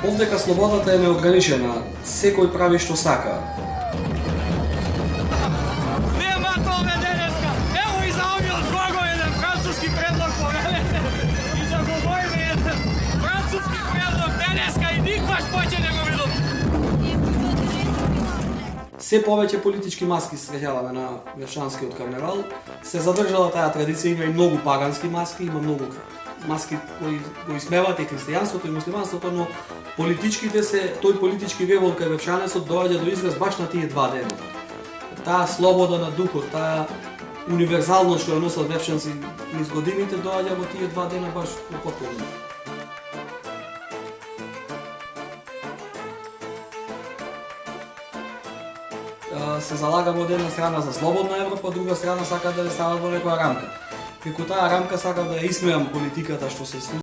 Овдека слободата е неограничена, секој прави што сака. Нема тоа денеска. Ево и за овиот злого еден француски предлог повелете. И за говориме еден француски предлог денеска и никогаш поќе не го видов. Се повеќе политички маски се среќаваме на Вршанскиот карневал. Се задржала таа традиција, има и многу пагански маски, има многу маски кои исмеваат и христијанството и муслиманството, но политичките тој политички вевол кај Вршанецот доаѓа до израз баш на тие два дена. Таа слобода на духот, таа универзалност што ја носат Вршанци низ годините доаѓа во тие два дена баш потполно. Се залагаме од една страна за слободна Европа, од друга страна сака да ја стават во некоја рамка. Преку таа рамка сакам да ја исмеам политиката што се случи